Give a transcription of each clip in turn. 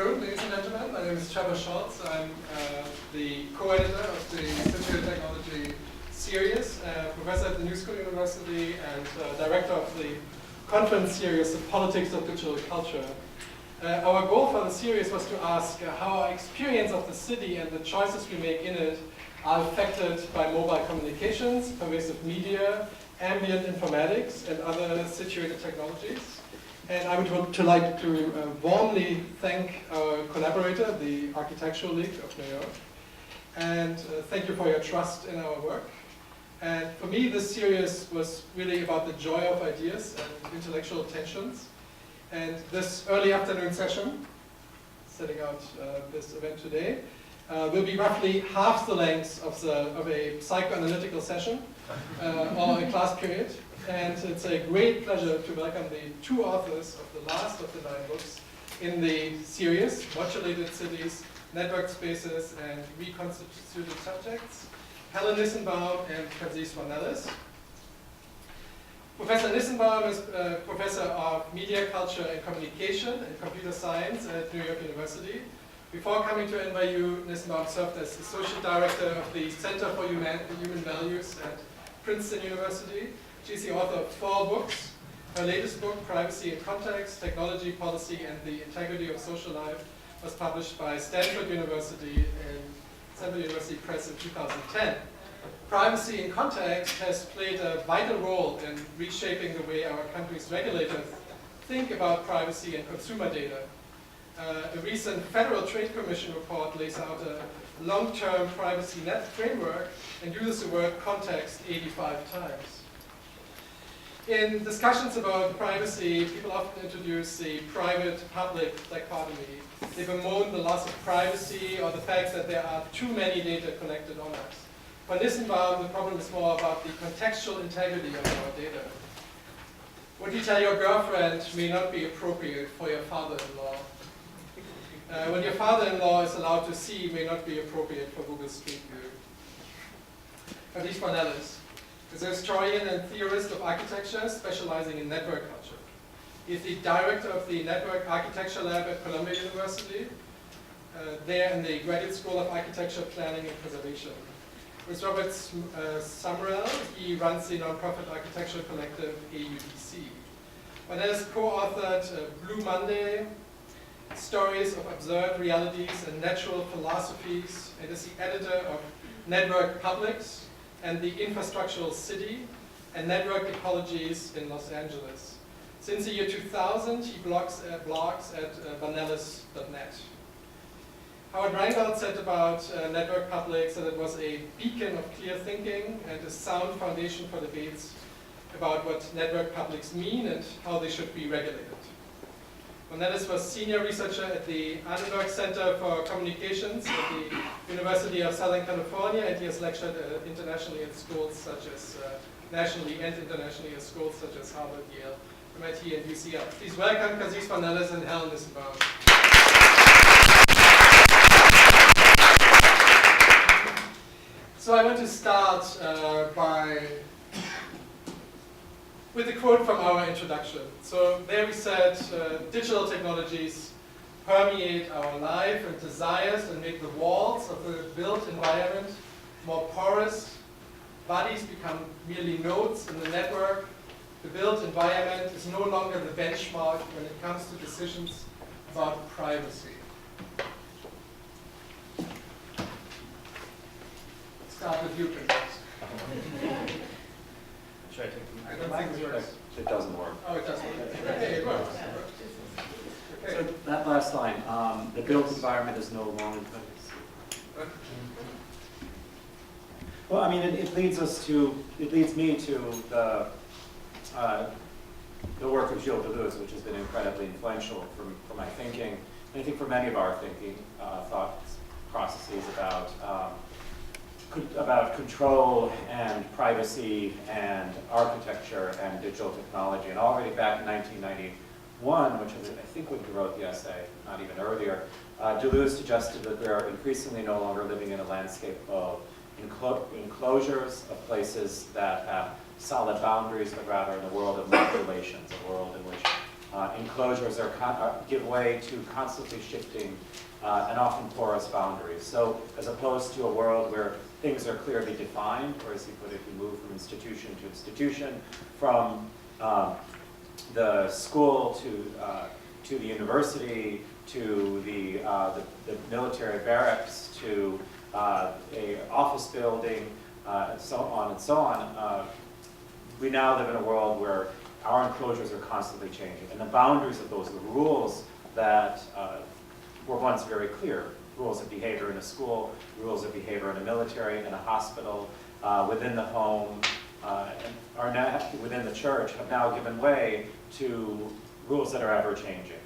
afternoon, ladies and gentlemen. My name is Trebor Scholz. I'm the co-editor of the Situated Technology Series, professor at the New School University, and director of the conference series, The Politics of Digital Culture. Our goal for the series was to ask how our experience of the city and the choices we make in it are affected by mobile communications, pervasive media, ambient informatics, and other situated technologies. And I would like to warmly thank our collaborator, the Architectural League of New York, and thank you for your trust in our work. And for me, this series was really about the joy of ideas and intellectual tensions. And this early afternoon session, setting out this event today, will be roughly half the length of a psychoanalytical session or a class period. And it's a great pleasure to welcome the two authors of the last of the 9 books in the series, Modulated Cities, Network Spaces, and Reconstituted Subjects, Helen Nissenbaum and Kazys Varnelis. Professor Nissenbaum is Professor of Media, Culture, and Communication and Computer Science at New York University. Before coming to NYU, Nissenbaum served as Associate Director of the Center for Human Values at Princeton University. She's the author of 4 books. Her latest book, Privacy in Context, Technology, Policy, and the Integrity of Social Life, was published by Stanford University and Stanford University Press in 2010. Privacy in Context has played a vital role in reshaping the way our country's regulators think about privacy and consumer data. A recent Federal Trade Commission report lays out a long-term privacy net framework and uses the word context 85 times. In discussions about privacy, people often introduce the private-public dichotomy. They bemoan the loss of privacy or the fact that there are too many data collected on us. For Nissenbaum, the problem is more about the contextual integrity of our data. What you tell your girlfriend may not be appropriate for your father-in-law. What your father-in-law is allowed to see may not be appropriate for Google Street View. Kazys Varnelis is a historian and theorist of architecture specializing in network culture. He is the director of the Network Architecture Lab at Columbia University, there in the Graduate School of Architecture, Planning and Preservation. With Robert Sumrall, he runs the nonprofit architectural collective AUDC. Varnelis co-authored Blue Monday, Stories of Absurd Realities and Natural Philosophies, and is the editor of Network Publics and the Infrastructural City and Network Ecologies in Los Angeles. Since the year 2000, he blogs at varnelis.net. Howard Reingold said about Network Publics that it was a beacon of clear thinking and a sound foundation for debates about what network publics mean and how they should be regulated. Varnelis was senior researcher at the Annenberg Center for Communications at the University of Southern California, and he has lectured internationally at schools such as, nationally and internationally at schools such as Harvard, Yale, MIT, and UCL. Please welcome Kazys Varnelis and Helen Nissenbaum. So I want to start with a quote from our introduction. So there we said, digital technologies permeate our life and desires and make the walls of the built environment more porous. Bodies become merely nodes in the network. The built environment is no longer the benchmark when it comes to decisions about privacy. Let's start with you, Kazys. Should I take I don't think it works. It doesn't work. Oh, it doesn't work. Okay, it works. Okay. So that last line, the built environment is no longer. Well, I mean, it leads me to the work of Gilles Deleuze, which has been incredibly influential for my thinking, and I think for many of our thinking thought processes about control and privacy and architecture and digital technology. And already back in 1991, which is I think when he wrote the essay, not even earlier, Deleuze suggested that we are increasingly no longer living in a landscape of enclosures, of places that have solid boundaries, but rather in a world of modulations, a world in which enclosures give way to constantly shifting and often porous boundaries. So as opposed to a world where things are clearly defined, or as you put it, you move from institution to institution, from the school to the university, to the military barracks, to a office building, and so on and so on. We now live in a world where our enclosures are constantly changing, and the boundaries of those, the rules that were once very clear, rules of behavior in a school, rules of behavior in a military, in a hospital, within the home, are now within the church, have now given way to rules that are ever changing.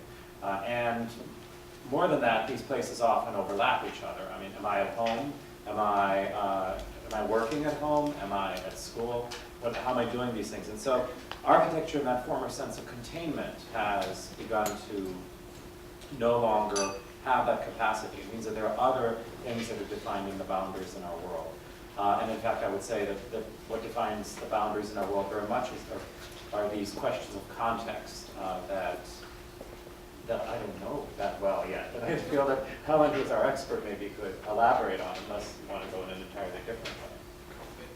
And more than that, these places often overlap each other. I mean, am I at home? Am I working at home? Am I at school? How am I doing these things? And so architecture in that former sense of containment has begun to no longer have that capacity. It means that there are other things that are defining the boundaries in our world. And in fact, I would say that what defines the boundaries in our world very much are these questions of context that I don't know that well yet. And I feel that Helen, who's our expert, maybe could elaborate on, unless you want to go in an entirely different way.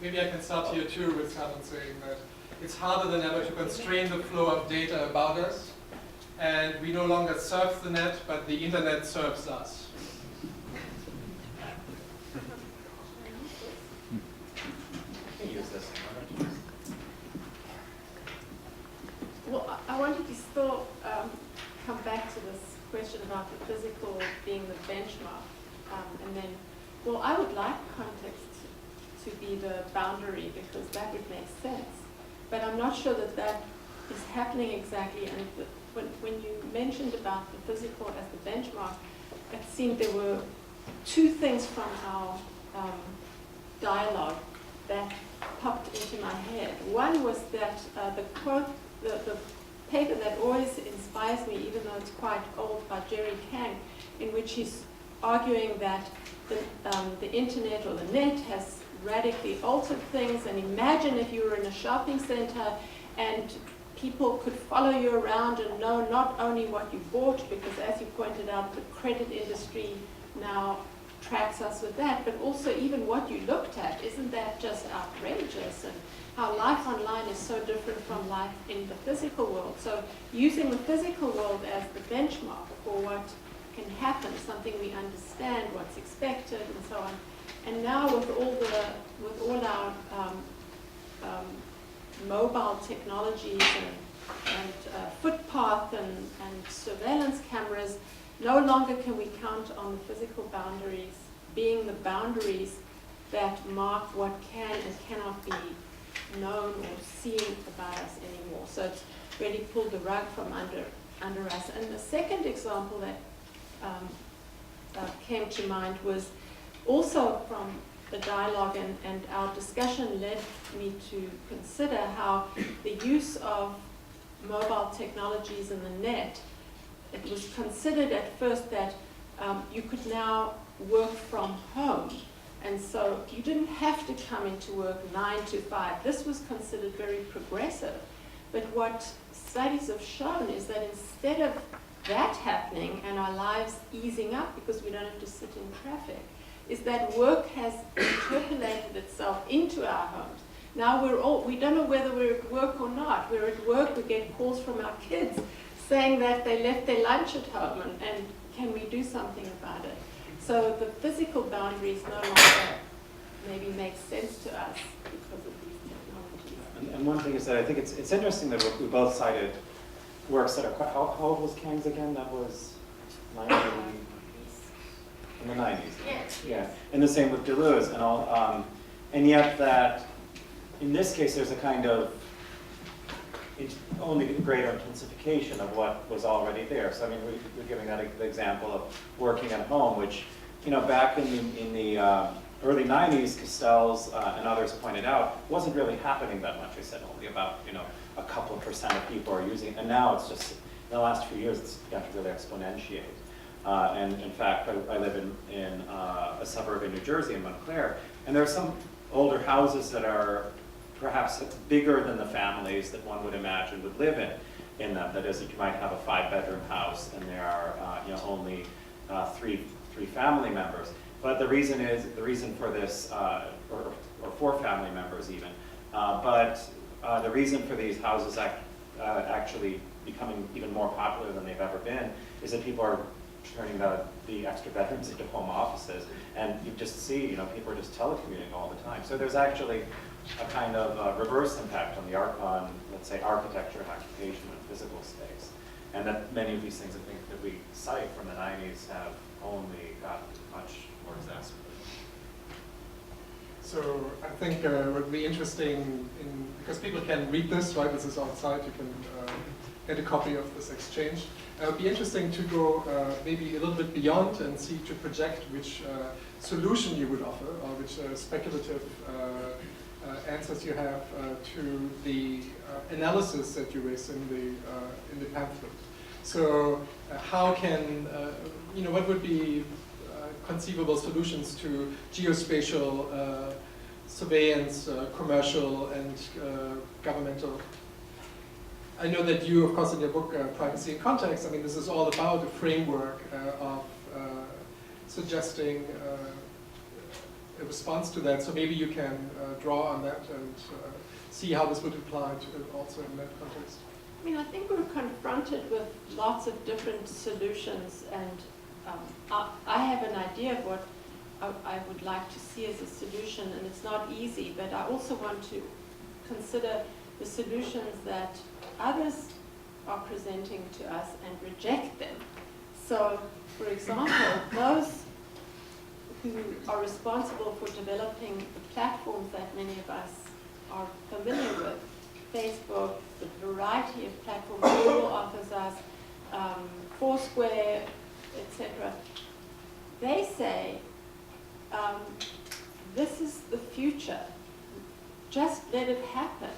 Maybe I can start here too with Helen saying that it's harder than ever to constrain the flow of data about us. And we no longer surf the net, but the internet surfs us. Use this. Well, I wanted to still come back to this question about the physical being the benchmark. And then, well, I would like context to be the boundary because that would make sense. But I'm not sure that that is happening exactly. And when you mentioned about the physical as the benchmark, it seemed there were two things from our dialogue that popped into my head. One was that the quote, the paper that always inspires me, even though it's quite old, by Jerry Kang, in which he's arguing that the internet or the net has radically altered things. And imagine if you were in a shopping center and people could follow you around and know not only what you bought, because as you pointed out, the credit industry now tracks us with that, but also even what you looked at. Isn't that just outrageous? And how life online is so different from life in the physical world. So using the physical world as the benchmark for what can happen, something we understand, what's expected, and so on. And now with all our mobile technologies and footpath and surveillance cameras, no longer can we count on the physical boundaries being the boundaries that mark what can and cannot be known or seen about us anymore. So it's really pulled the rug from under us. And the second example that came to mind was also from the dialogue, and our discussion led me to consider how the use of mobile technologies and the net, it was considered at first that you could now work from home. And so you didn't have to come into work 9 to 5. This was considered very progressive. But what studies have shown is that instead of that happening and our lives easing up because we don't have to sit in traffic, is that work has interpolated itself into our homes. Now we don't know whether we're at work or not. We're at work, we get calls from our kids saying that they left their lunch at home, and can we do something about it? So the physical boundaries no longer maybe make sense to us because of these technologies. And one thing is that I think it's interesting that we both cited works that are quite, how old was Kang's again? That was 90, in the 90s. Yes. Yeah, and the same with Deleuze and all. And yet that, in this case, there's a kind of only greater intensification of what was already there. So I mean, we're giving that example of working at home, which, you know, back in the early 90s, Castells and others pointed out, wasn't really happening that much. They said only about, you know, a couple % of people are using it. And now it's just, in the last few years, it's begun to really exponentiate. And in fact, I live in a suburb in New Jersey, in Montclair, and there are some older houses that are perhaps bigger than the families that one would imagine would live in. in them. That is, you might have a 5-bedroom house and there are only three family members. But the reason for this, or 4 family members even, but the reason for these houses actually becoming even more popular than they've ever been is that people are turning the extra bedrooms into home offices, and you just see, people are just telecommuting all the time. So there's actually a kind of reverse impact on let's say, architecture, occupation, and physical space, and that many of these things, I think, that we cite from the 90s have only gotten much more exacerbated. So I think it would be interesting, because people can read this, right? This is outside, you can get a copy of this exchange. It would be interesting to go maybe a little bit beyond and see, to project which solution you would offer, or which speculative answers you have to the analysis that you raise in the pamphlet. So how can, what would be conceivable solutions to geospatial surveillance, commercial and governmental? I know that you, of course, in your book, Privacy in Context, this is all about a framework of suggesting a response to that. So maybe you can draw on that and see how this would apply to also in that context. I think we're confronted with lots of different solutions, and I have an idea of what I would like to see as a solution, and it's not easy, but I also want to consider the solutions that others are presenting to us and reject them. So, for example, those who are responsible for developing the platforms that many of us are familiar with, Facebook, the variety of platforms Google offers us, Foursquare, etc., they say, this is the future. Just let it happen.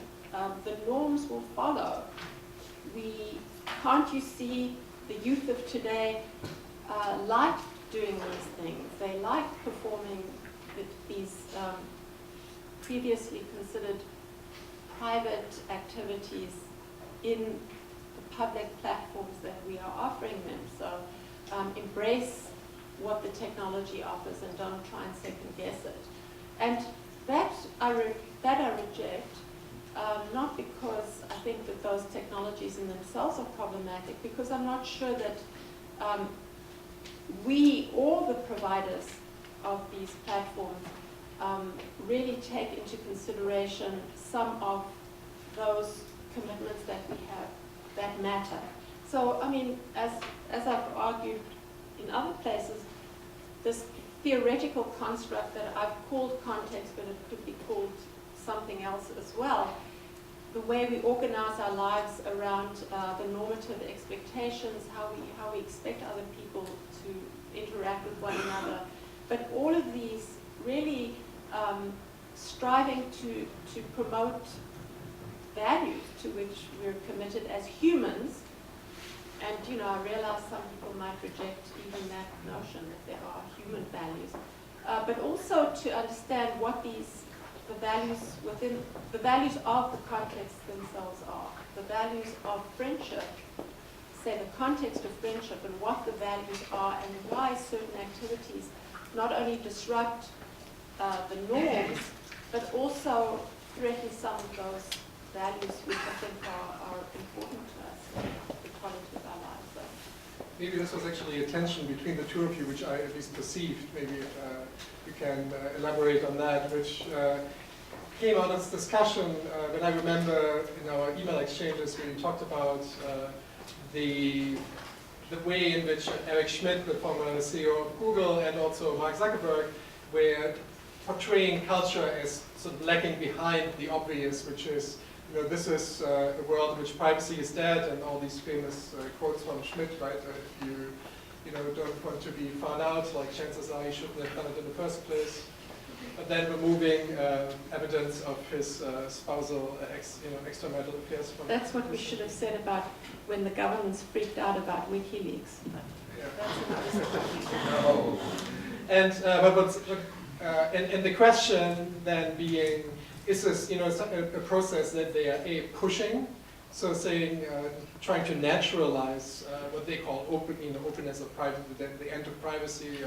The norms will follow. Can't you see the youth of today like doing these things? They like performing these previously considered private activities in the public platforms that we are offering them. So embrace what the technology offers and don't try and second guess it. And that I reject, not because I think that those technologies in themselves are problematic, because I'm not sure that we, or the providers of these platforms, really take into consideration some of those commitments that we have that matter. So, as I've argued in other places, this theoretical construct that I've called context, but it could be called something else as well, the way we organize our lives around the normative expectations, how we expect other people to interact with one another, but all of these really striving to promote values to which we're committed as humans. And I realize some people might reject even that notion that there are human values, but also to understand what the values of the context themselves are. The values of friendship, say the context of friendship, and what the values are, and why certain activities not only disrupt the norms, but also threaten some of those values which I think are important to us, the quality of our lives. So. Maybe this was actually a tension between the two of you, which I at least perceived. Maybe you can elaborate on that, which came out of this discussion when I remember in our email exchanges we talked about the way in which Eric Schmidt, the former CEO of Google, and also Mark Zuckerberg were portraying culture as sort of lagging behind the obvious, which is, this is a world in which privacy is dead, and all these famous quotes from Schmidt, right? If you don't want to be found out, like chances are you shouldn't have done it in the first place. But then removing evidence of his spousal extramarital affairs. That's what we should have said about when the governments freaked out about WikiLeaks. Yeah. That's another story. No. And the question then being, is this a process that they are pushing? So saying, trying to naturalize what they call openness of privacy, the end of privacy,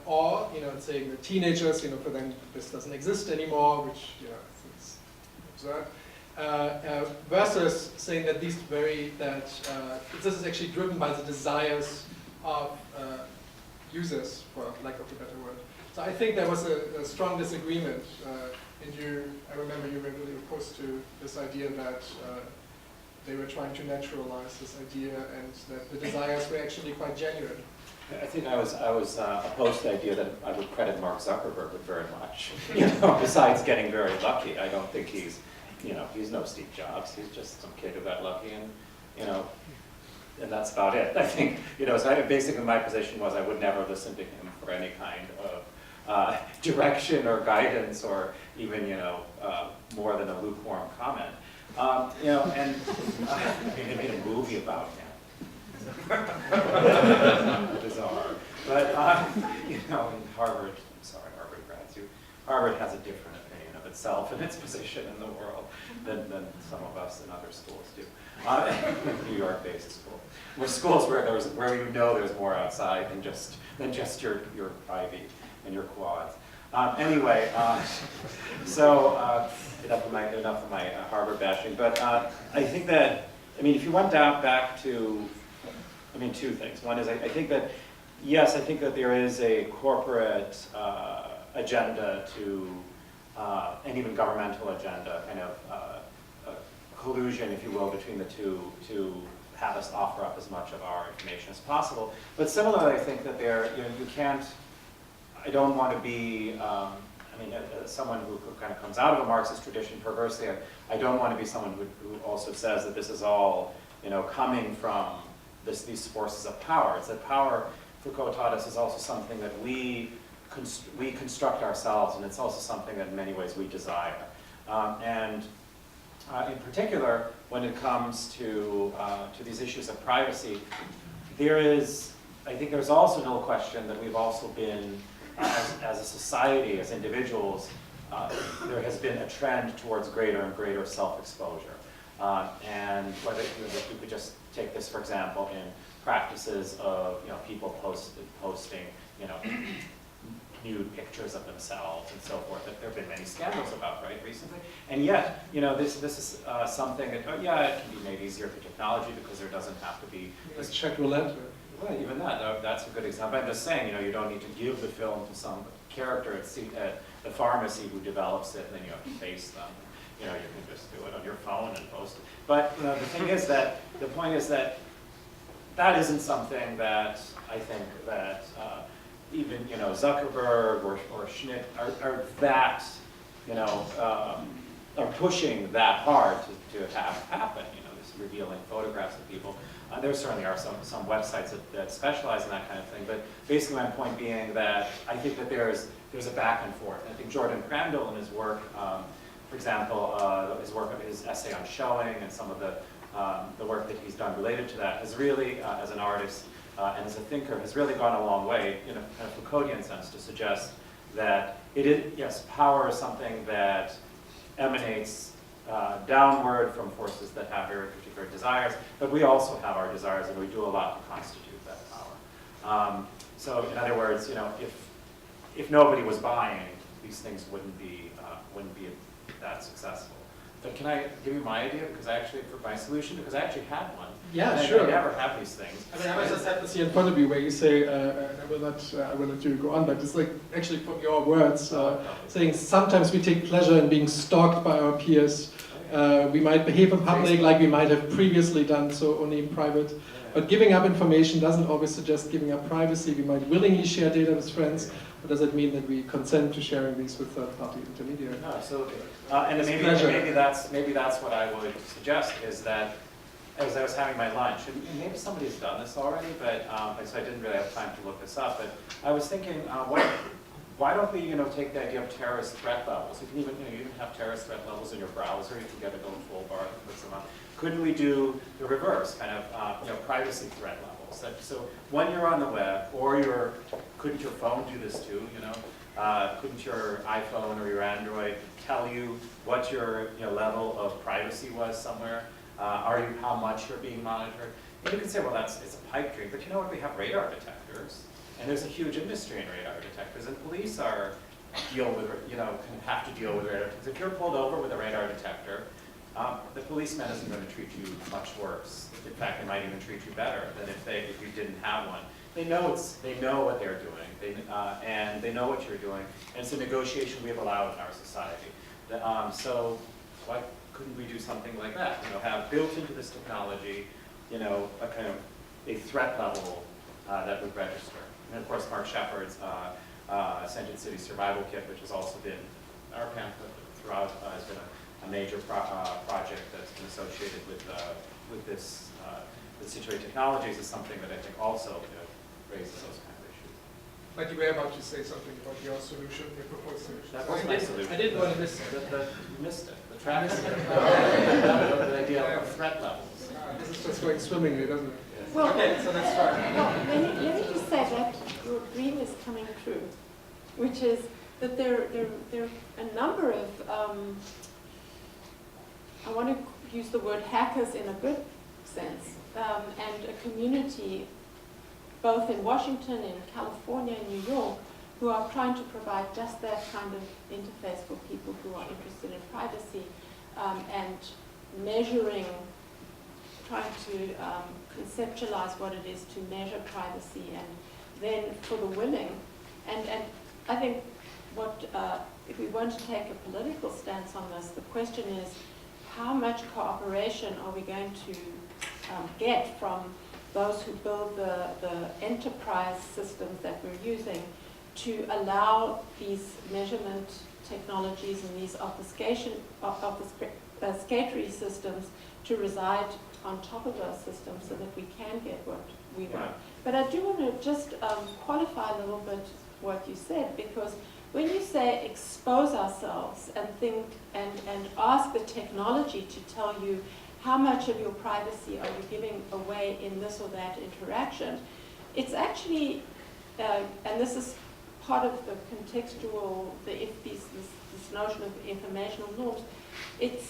or saying the teenagers, for them this doesn't exist anymore, which is absurd. Versus saying that this is actually driven by the desires of users, for lack of a better word. So I think there was a strong disagreement, and I remember you were really opposed to this idea that they were trying to naturalize this idea, and that the desires were actually quite genuine. I think I was opposed to the idea that I would credit Mark Zuckerberg with very much. Besides getting very lucky, I don't think he's no Steve Jobs. He's just some kid who got lucky, and and that's about it. I think so basically my position was I would never listen to him for any kind of direction or guidance, or even more than a lukewarm comment. And they made a movie about him. Bizarre. But, in Harvard, I'm sorry, Harvard grads, Harvard has a different opinion of itself and its position in the world than some of us in other schools do. New York-based school. We're schools where there's more outside than just your Ivy and your quads. Anyway, enough of my Harvard bashing. But I think that, if you went back to, two things. One is I think that, yes, I think that there is a corporate agenda and even governmental agenda, kind of collusion, if you will, between the two to have us offer up as much of our information as possible. But similarly, I think that you can't. I don't want to be. As someone who kind of comes out of a Marxist tradition perversely, I don't want to be someone who also says that this is all coming from these forces of power. It's that power, Foucault taught us, is also something that we construct ourselves, and it's also something that in many ways we desire. In particular, when it comes to these issues of privacy, I think there's also no question that we've also been, as a society, as individuals, there has been a trend towards greater and greater self-exposure. And whether you could just take this, for example, in practices of people posting nude pictures of themselves and so forth, that there have been many scandals about, right, recently. And yet, this is something that, it can be made easier through technology because there doesn't have to be this check roulette. Well, even that's a good example. I'm just saying, you don't need to give the film to some character at the pharmacy who develops it, and then you have to face them. You can just do it on your phone and post it. But the point is that that isn't something that I think that even Zuckerberg or Schmidt are that are pushing that hard to have happen. This revealing photographs of people. There certainly are some websites that specialize in that kind of thing. But basically, my point being that I think that there's a back and forth. I think Jordan Crandall in his work, for example, his essay on showing and some of the work that he's done related to that has really, as an artist and as a thinker, has really gone a long way in a kind of Foucauldian sense to suggest that power is something that emanates downward from forces that have very particular desires, but we also have our desires, and we do a lot to constitute that power. So, in other words, if nobody was buying, these things wouldn't be that successful. But can I give you my idea? Because for my solution, because I actually had one. Yeah, sure. I never have these things. I just have this here in front of you where you say, I will let you go on, but it's like actually from your words, saying sometimes we take pleasure in being stalked by our peers. We might behave in public like we might have previously done so only in private. But giving up information doesn't always suggest giving up privacy. We might willingly share data with friends, but does it mean that we consent to sharing these with third-party intermediaries? No, absolutely. And maybe that's what I would suggest is that as I was having my lunch, and maybe somebody's done this already, but so I didn't really have time to look this up. But I was thinking, why don't we take the idea of terrorist threat levels? You can even have terrorist threat levels in your browser. You can get a little toolbar and put some on. Couldn't we do the reverse, kind of privacy threat levels? So when you're on the web, or couldn't your phone do this too? Couldn't your iPhone or your Android tell you what your level of privacy was somewhere? How much you're being monitored? And you can say, well, it's a pipe dream, but you know what? We have radar detectors, and there's a huge industry in radar detectors, and police have to deal with radar detectors. If you're pulled over with a radar detector, the policeman isn't going to treat you much worse. In fact, they might even treat you better than if you didn't have one. They know what they're doing, and they know what you're doing, and it's a negotiation we have allowed in our society. So why couldn't we do something like that? Have built into this technology, a kind of a threat level that would register. And of course, Mark Shepard's Sentient City Survival Kit, which has also been our pamphlet throughout, has been a major project that's been associated with this, with Situated Technologies, is something that I think also raises those kind of issues. But you were about to say something about your solution, your proposed solution. That was my solution. I didn't want to miss it. You missed it. The track is the idea of threat levels. This is just going swimmingly, doesn't it? Yes. Well, Okay, so let's try. well, let me just say that your dream is coming true, which is that there are a number of, I want to use the word hackers in a good sense, and a community both in Washington, in California, in New York, who are trying to provide just that kind of interface for people who are interested in privacy, and measuring, trying to conceptualize what it is to measure privacy, and then for the willing. And I think if we want to take a political stance on this, the question is, how much cooperation are we going to get from those who build the enterprise systems that we're using to allow these measurement technologies and these obfuscatory systems to reside on top of those systems so that we can get what we want. Right. But I do want to just qualify a little bit what you said, because when you say expose ourselves and think and ask the technology to tell you how much of your privacy are you giving away in this or that interaction, it's actually, and this is part of the contextual, this notion of informational norms, it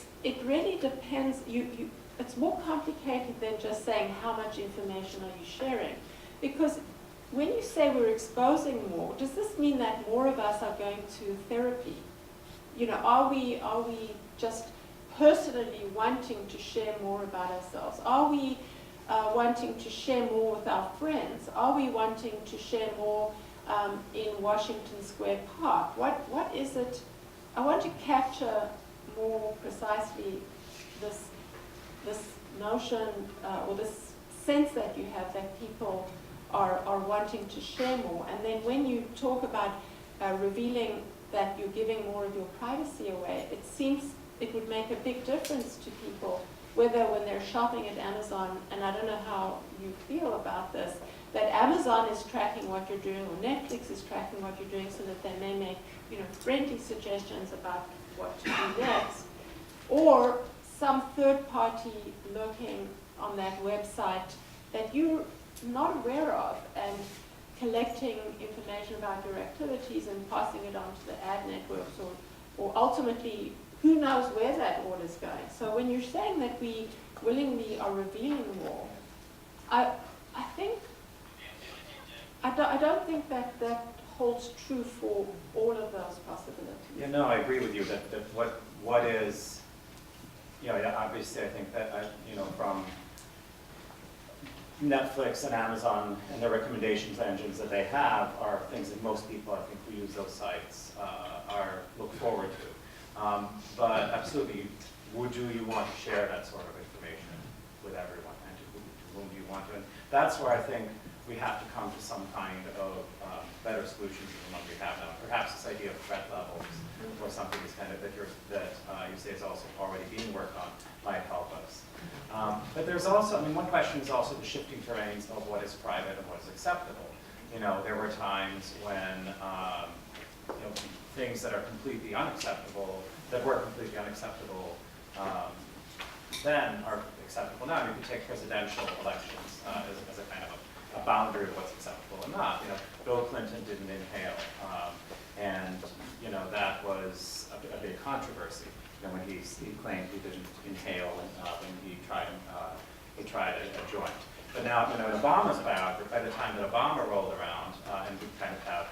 really depends, it's more complicated than just saying how much information are you sharing. Because when you say we're exposing more, does this mean that more of us are going to therapy? Are we just personally wanting to share more about ourselves? Are we wanting to share more with our friends? Are we wanting to share more in Washington Square Park? What is it? I want to capture more precisely this notion or this sense that you have that people are wanting to share more. And then when you talk about revealing that you're giving more of your privacy away, it seems it would make a big difference to people, whether when they're shopping at Amazon, and I don't know how you feel about this, that Amazon is tracking what you're doing, or Netflix is tracking what you're doing, so that they may make friendly suggestions about what to do next, or some third party lurking on that website that you're not aware of and collecting information about your activities and passing it on to the ad networks, or ultimately, who knows where that order is going. So when you're saying that we willingly are revealing more, I don't think that holds true for all of those possibilities. Yeah, no, I agree with you that what is, obviously I think that, from Netflix and Amazon and the recommendations engines that they have are things that most people, I think, who use those sites look forward to. But absolutely, do you want to share that sort of information with everyone, and to whom do you want to? And that's where I think we have to come to some kind of better solutions than the one we have now. Perhaps this idea of threat levels or something is kind of that you say is also already being worked on might help us. But there's also, one question is also the shifting terrains of what is private and what is acceptable. There were times when things that are completely unacceptable, that were completely unacceptable then are acceptable now. You can take presidential elections as a kind of a boundary of what's acceptable and not. Bill Clinton didn't inhale, and that was a big controversy. When when he claimed he didn't inhale when he tried a joint. But now, in Obama's biography, by the time that Obama rolled around, and we kind of have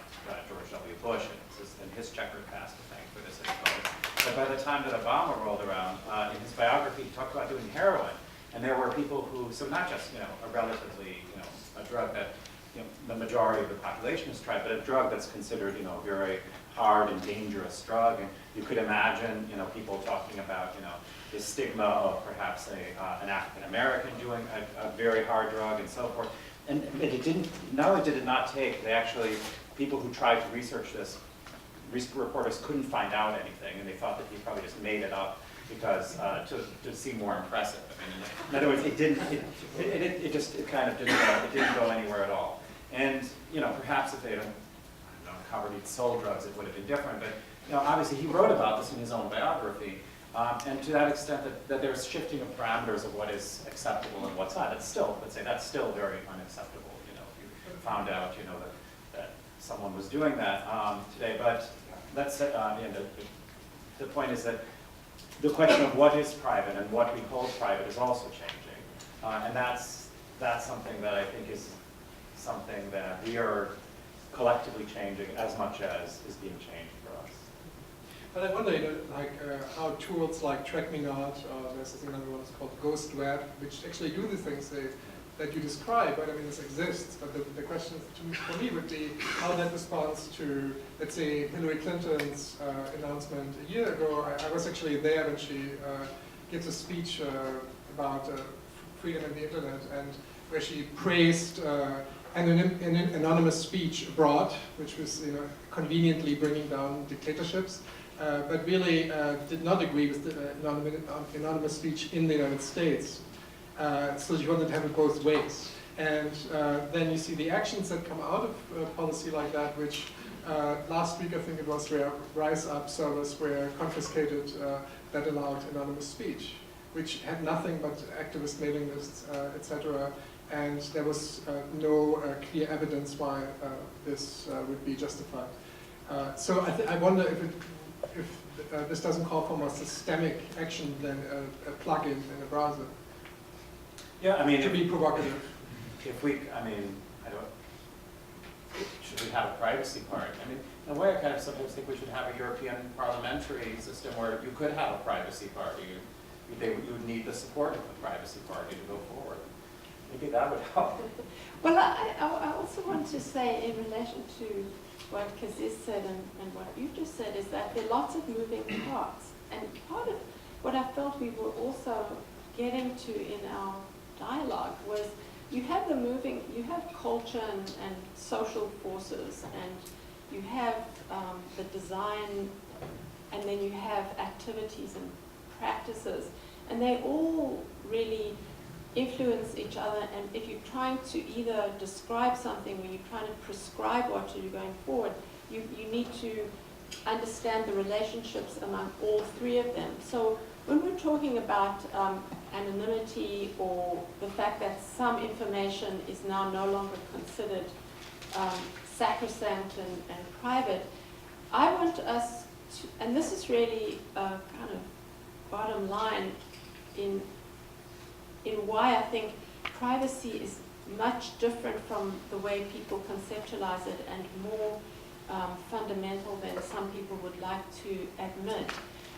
George W. Bush and his checkered past to thank for this, I suppose. But by the time that Obama rolled around, in his biography, he talked about doing heroin. And there were people who, so not just, a relatively, a drug that, the majority of the population has tried, but a drug that's considered, a very hard and dangerous drug. And you could imagine, people talking about, the stigma of perhaps an African American doing a very hard drug and so forth. And it didn't, not only did it not take, they actually, people who tried to research this, reporters couldn't find out anything, and they thought that he probably just made it up because to seem more impressive. I mean, in other words, it kind of didn't go anywhere at all. And perhaps if they had covered these soul drugs, it would have been different. But obviously he wrote about this in his own biography, and to that extent that there's shifting of parameters of what is acceptable and what's not. It's still, let's say, that's still very unacceptable. If you found out, that someone was doing that today. But that's the point is that the question of what is private and what we hold private is also changing, and that's something that I think is something that we are collectively changing as much as is being changed for us. But I wonder, how tools like TrackMeNot, there's another one called Ghost Web, which actually do the things that you describe, but I mean, this exists. But the question for me would be how that responds to, let's say, Hillary Clinton's announcement a year ago. I was actually there when she gives a speech about freedom in the internet, and where she praised anonymous speech abroad, which was conveniently bringing down dictatorships, but really did not agree with the anonymous speech in the United States. So she wanted to have it both ways. And then you see the actions that come out of a policy like that, which last week I think it was where Rise Up servers were confiscated that allowed anonymous speech, which had nothing but activist mailing lists, etc. And there was no clear evidence why this would be justified. So I wonder if this doesn't call for more systemic action than a plugin in a browser. Yeah, I mean, to be provocative. Should we have a privacy part? I mean, in a way, I kind of sometimes think we should have a European parliamentary system where you could have a privacy party. You would need the support of the privacy party to go forward. Maybe that would help. Well, I also want to say in relation to what Kazys said and what you just said is that there are lots of moving parts. And part of what I felt we were also getting to in our dialogue was you have culture and social forces, and you have the design, and then you have activities and practices, and they all really influence each other. And if you're trying to either describe something or you're trying to prescribe what to do going forward, you need to understand the relationships among all three of them. So when we're talking about anonymity or the fact that some information is now no longer considered sacrosanct and private, I want us to, and this is really kind of bottom line in why I think privacy is much different from the way people conceptualize it and more fundamental than some people would like to admit.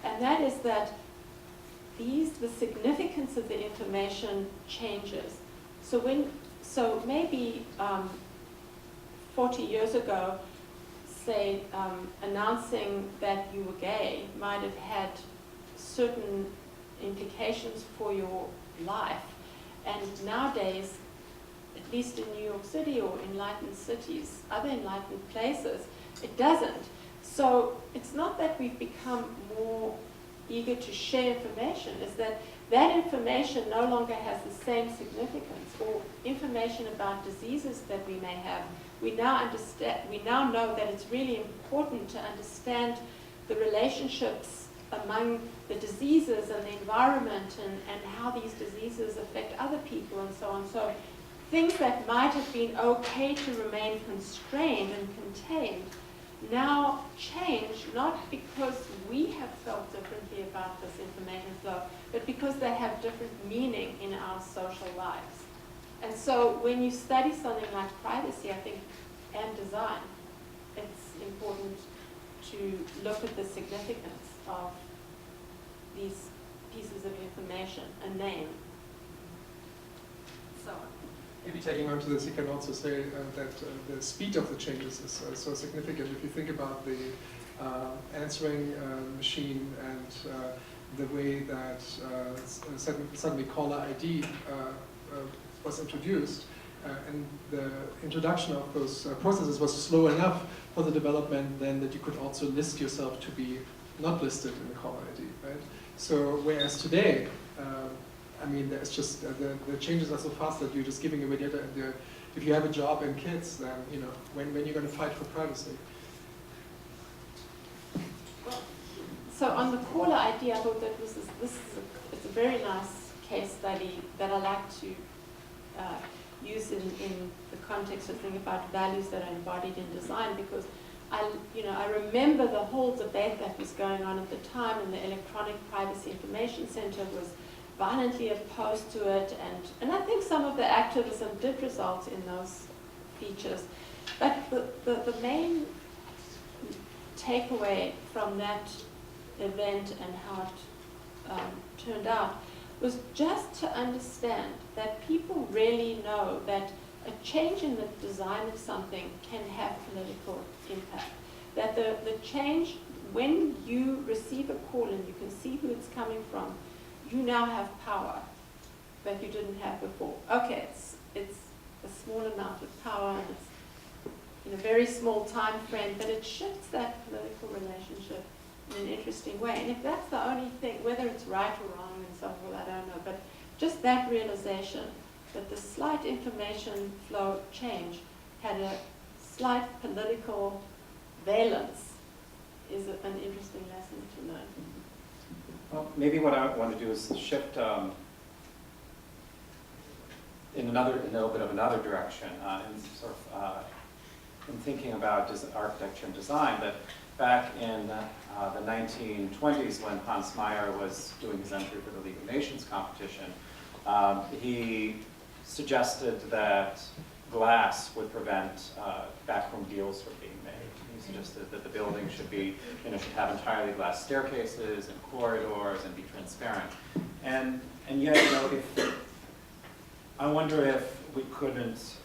And that is that the significance of the information changes. So maybe 40 years ago, say, announcing that you were gay might have had certain implications for your life. And nowadays, at least in New York City or enlightened cities, other enlightened places, it doesn't. So it's not that we've become more eager to share information, is that information no longer has the same significance, or information about diseases that we may have. We now know that it's really important to understand the relationships among the diseases and the environment and how these diseases affect other people and so on. So things that might have been okay to remain constrained and contained now change, not because we have felt differently about this information flow, but because they have different meaning in our social lives. And so when you study something like privacy, I think, and design, it's important to look at the significance of these pieces of information, a name, so on. Maybe taking on to this, you can also say that the speed of the changes is so significant. If you think about the answering machine and the way that suddenly caller ID was introduced, and the introduction of those processes was slow enough for the development then that you could also list yourself to be not listed in the caller ID, right? So whereas today, I mean, there's just the changes are so fast that you're just giving away data, and if you have a job and kids, then you know when you're going to fight for privacy. Well, so on the caller ID, I thought that it's a very nice case study that I like to use in the context of thinking about values that are embodied in design, because I remember the whole debate that was going on at the time, and the Electronic Privacy Information Center was violently opposed to it, and I think some of the activism did result in those features. But the main takeaway from that event and how it turned out was just to understand that people really know that a change in the design of something can have political impact. That the change, when you receive a call and you can see who it's coming from, you now have power that you didn't have before. Okay, it's a small amount of power, and it's in a very small time frame, but it shifts that political relationship in an interesting way. And if that's the only thing, whether it's right or wrong and so forth, I don't know, but just that realization that the slight information flow change had a slight political valence is an interesting lesson to learn. Well, maybe what I want to do is shift in a little bit of another direction, in thinking about architecture and design. That back in the 1920s, when Hans Meyer was doing his entry for the League of Nations competition, he suggested that glass would prevent backroom deals from being made. He suggested that the building should be, should have entirely glass staircases and corridors and be transparent. And yet, I wonder if we couldn't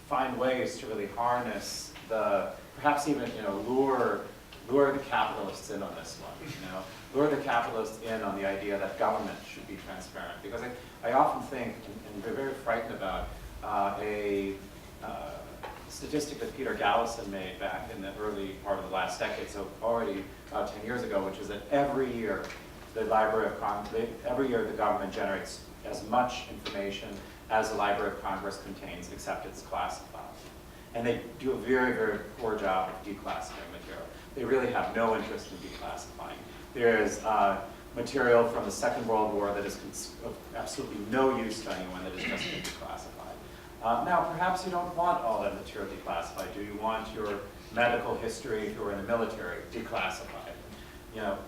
find ways to really harness perhaps even, lure the capitalists in on this one, lure the capitalists in on the idea that government should be transparent. Because I often think, and we're very frightened about, a statistic that Peter Gallison made back in the early part of the last decade, so already about 10 years ago, which is that every year the government generates as much information as the Library of Congress contains, except it's classified. And they do a very, very poor job of declassifying material. They really have no interest in declassifying. There is material from the Second World War that is of absolutely no use to anyone, that is just been declassified. Now, perhaps you don't want all that material declassified. Do you want your medical history, if you were in the military, declassified?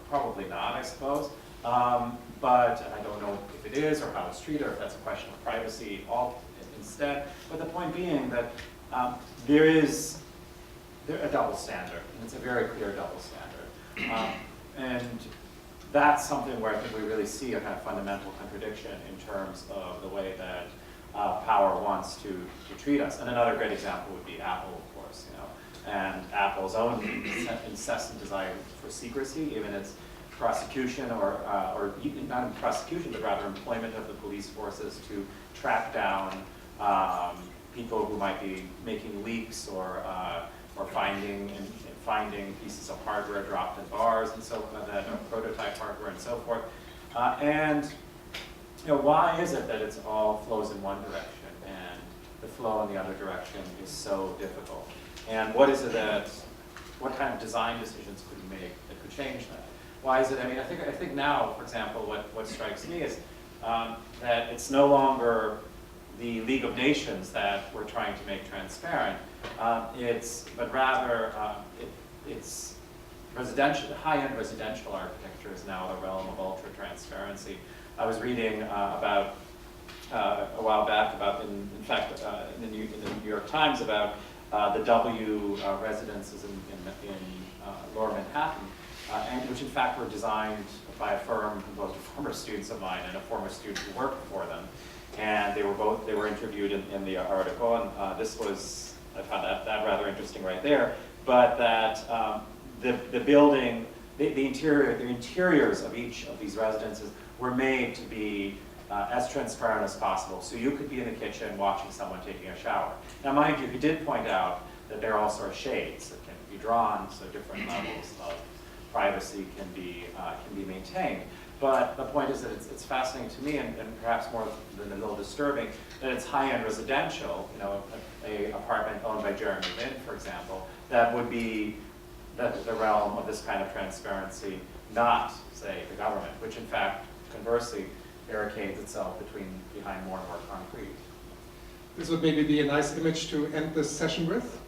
Probably not, I suppose. But I don't know if it is, or how it's treated, or if that's a question of privacy instead. But the point being that there is a double standard, and it's a very clear double standard. And that's something where I think we really see a kind of fundamental contradiction in terms of the way that power wants to treat us. And another great example would be Apple, of course, and Apple's own incessant desire for secrecy, even its prosecution, or not in prosecution, but rather employment of the police forces to track down people who might be making leaks or finding pieces of hardware dropped in bars and so forth, prototype hardware and so forth. And why is it that it all flows in one direction and the flow in the other direction is so difficult? And what kind of design decisions could you make that could change that? Why is it? I think now, for example, what strikes me is that it's no longer the League of Nations that we're trying to make transparent. But rather it's residential, high-end residential architecture is now the realm of ultra-transparency. I was reading about a while back about, in fact, in the New York Times about the W residences in Lower Manhattan, and which in fact were designed by a firm composed of former students of mine and a former student who worked for them. And they were interviewed in the article, and this was, I found that rather interesting right there, but that the building, the interiors of each of these residences were made to be as transparent as possible. So you could be in the kitchen watching someone taking a shower. Now mind you, he did point out that there are also shades that can be drawn, so different levels of privacy can be maintained. But the point is that it's fascinating to me, and perhaps more than a little disturbing, that it's high-end residential, you know, a apartment owned by Jeremy Lin, for example, that would be the realm of this kind of transparency, not, say, the government, which in fact, conversely, barricades itself behind more and more concrete. This would maybe be a nice image to end this session with.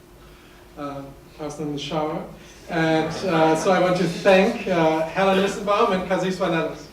Person in the shower. And so I want to thank Helen Nissenbaum and Kazys Varnelis.